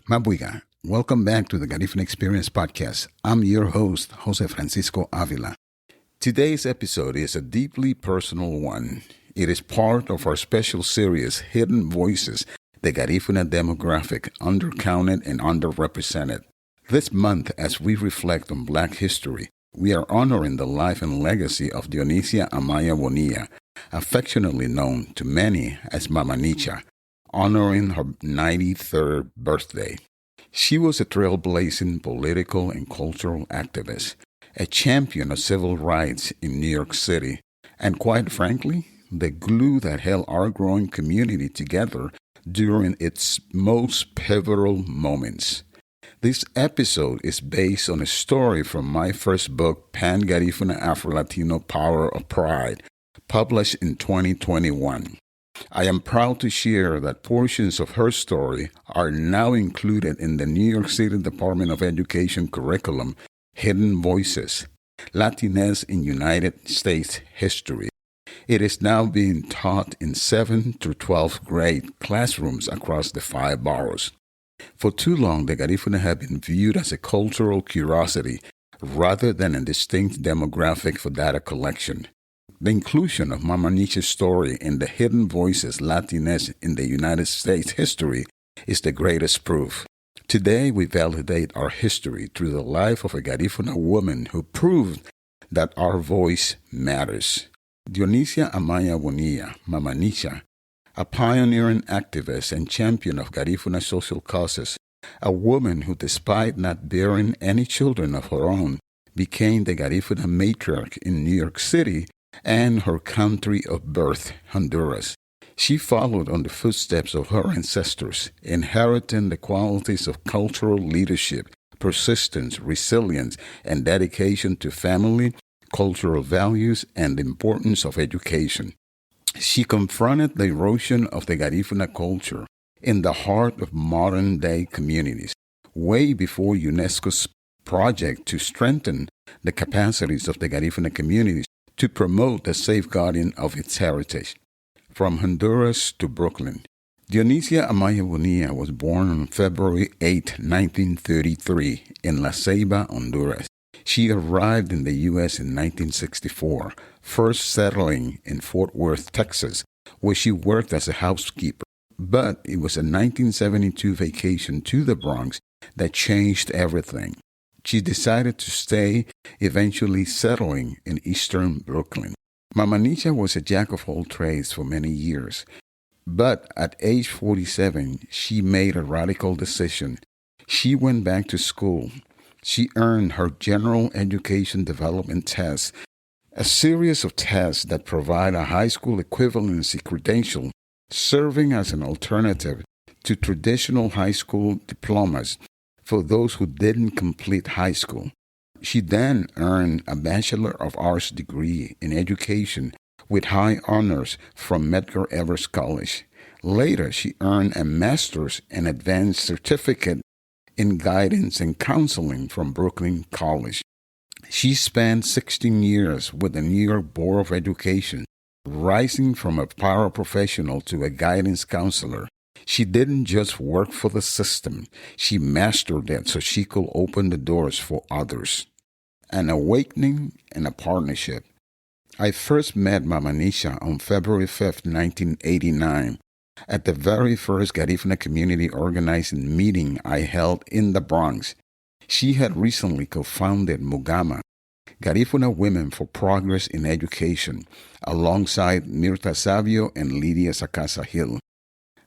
Mabuiga, welcome back to the Garifuna Experience Podcast. I'm your host, José Francisco Ávila. Today's episode is a deeply personal one. It is part of our special series, Hidden Voices, the Garifuna demographic, undercounted and underrepresented. This month, as we reflect on Black history, we are honoring the life and legacy of Dionisia Amaya-Bonilla, affectionately known to many as Mama Nicha, honoring her 93rd birthday. She was a trailblazing political and cultural activist, a champion of civil rights in New York City, and quite frankly, the glue that held our growing community together during its most pivotal moments. This episode is based on a story from my first book, Pan Garifuna Afro-Latino Power of Pride, published in 2021. I am proud to share that portions of her story are now included in the New York City Department of Education curriculum, Hidden Voices, Latinx in United States History. It is now being taught in 7th through 12th grade classrooms across the 5 boroughs. For too long, the Garifuna have been viewed as a cultural curiosity rather than a distinct demographic for data collection. The inclusion of Mama Nicha's story in the Hidden Voices Latinx in the United States History is the greatest proof. Today, we validate our history through the life of a Garifuna woman who proved that our voice matters. Dionisia Amaya-Bonilla, Mama Nicha, a pioneering activist and champion of Garifuna social causes, a woman who, despite not bearing any children of her own, became the Garifuna matriarch in New York City and her country of birth, Honduras. She followed on the footsteps of her ancestors, inheriting the qualities of cultural leadership, persistence, resilience, and dedication to family, cultural values, and the importance of education. She confronted the erosion of the Garifuna culture in the heart of modern-day communities, way before UNESCO's project to strengthen the capacities of the Garifuna communities to promote the safeguarding of its heritage. From Honduras to Brooklyn, Dionisia Amaya-Bonilla was born on February 8, 1933, in La Ceiba, Honduras. She arrived in the U.S. in 1964, first settling in Fort Worth, Texas, where she worked as a housekeeper. But it was a 1972 vacation to the Bronx that changed everything. She decided to stay, eventually settling in eastern Brooklyn. Mama Nicha was a jack of all trades for many years, but at age 47, she made a radical decision. She went back to school. She earned her General Education Development Test, a series of tests that provide a high school equivalency credential, serving as an alternative to traditional high school diplomas for those who didn't complete high school. She then earned a Bachelor of Arts degree in education with high honors from Medgar Evers College. Later, she earned a Master's and Advanced Certificate in Guidance and Counseling from Brooklyn College. She spent 16 years with the New York Board of Education, rising from a paraprofessional to a guidance counselor. She didn't just work for the system, she mastered it so she could open the doors for others. An awakening and a partnership. I first met Mama Nicha on February 5, 1989, at the very first Garifuna community organizing meeting I held in the Bronx. She had recently co-founded MUGAMA, Garifuna Women for Progress in Education, alongside Mirta Savio and Lydia Sacasa Hill.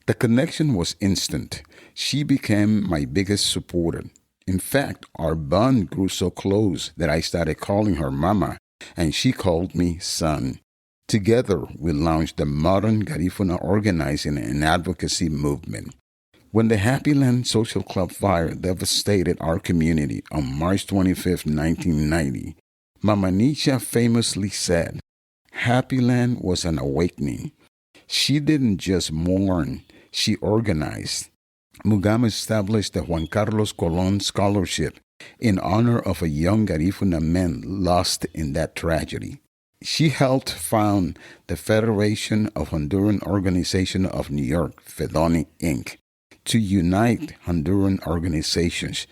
The connection was instant. She became my biggest supporter. In fact, our bond grew so close that I started calling her Mama, and she called me Son. Together, we launched the modern Garifuna organizing and advocacy movement. When the Happy Land Social Club fire devastated our community on March 25, 1990, Mama Nicha famously said, "Happy Land was an awakening." She didn't just mourn, she organized. MUGAMA established the Juan Carlos Colón Scholarship in honor of a young Garifuna man lost in that tragedy. She helped found the Federation of Honduran Organization of New York, FEDONI, Inc., to unite Honduran organizations.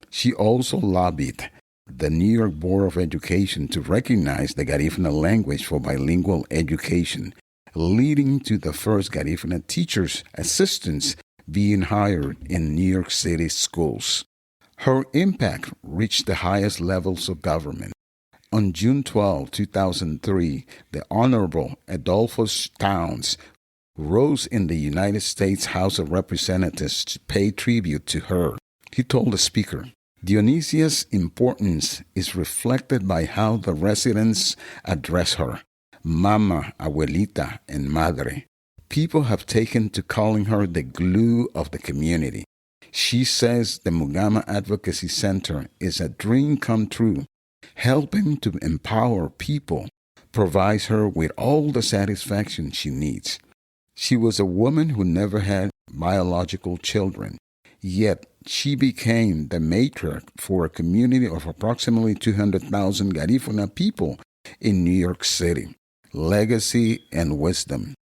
She also lobbied the New York Board of Education to recognize the Garifuna language for bilingual education, leading to the first Garifuna teachers' assistants being hired in New York City schools. Her impact reached the highest levels of government. On June 12, 2003, the Honorable Adolphus Towns rose in the United States House of Representatives to pay tribute to her. He told the speaker, "Dionisia's importance is reflected by how the residents address her, mama, abuelita, and madre. People have taken to calling her the glue of the community. She says the MUGAMA Advocacy Center is a dream come true. Helping to empower people provides her with all the satisfaction she needs. She was a woman who never had biological children, yet she became the matriarch for a community of approximately 200,000 Garifuna people in New York City. Legacy and wisdom."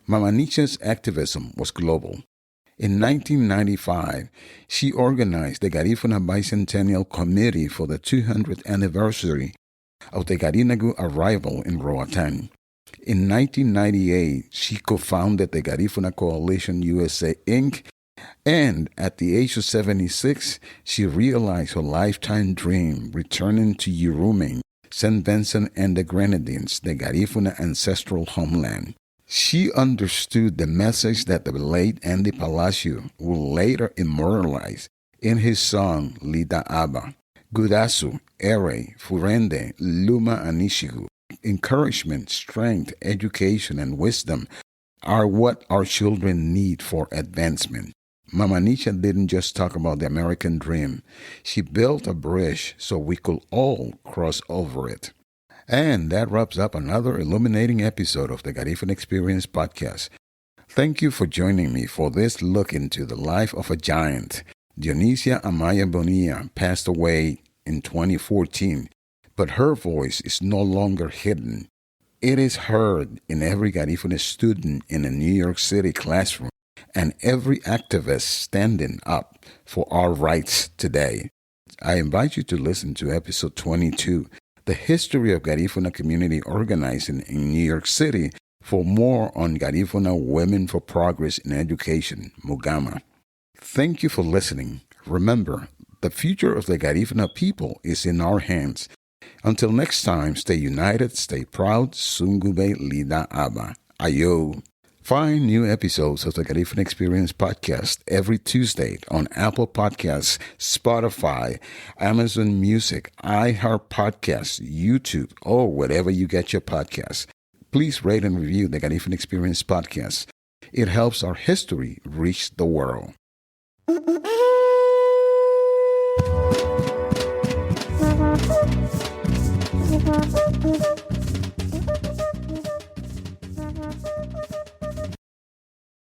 Mama Nicha's activism was global. In 1995, she organized the Garifuna Bicentennial Committee for the 200th anniversary of the Garinagu arrival in Roatan. In 1998, she co-founded the Garifuna Coalition USA, Inc., and at the age of 76, she realized her lifetime dream, returning to Yurumain, St. Vincent and the Grenadines, the Garifuna ancestral homeland. She understood the message that the late Andy Palacio will later immortalize in his song Lida Aba. Gudasu, Ere, Furende, Luma Anishigu. Encouragement, strength, education, and wisdom are what our children need for advancement. Mama Nicha didn't just talk about the American dream. She built a bridge so we could all cross over it. And that wraps up another illuminating episode of the Garifuna Experience Podcast. Thank you for joining me for this look into the life of a giant. Dionisia Amaya-Bonilla passed away in 2014, but her voice is no longer hidden. It is heard in every Garifuna student in a New York City classroom and every activist standing up for our rights today. I invite you to listen to episode 22, The History of Garifuna Community Organizing in New York City, for more on Garifuna Women for Progress in Education, MUGAMA. Thank you for listening. Remember, the future of the Garifuna people is in our hands. Until next time, stay united, stay proud. Sungube Lida Aba. Ayo. Find new episodes of the Garifuna Experience Podcast every Tuesday on Apple Podcasts, Spotify, Amazon Music, iHeart Podcasts, YouTube, or wherever you get your podcasts. Please rate and review the Garifuna Experience Podcast. It helps our history reach the world.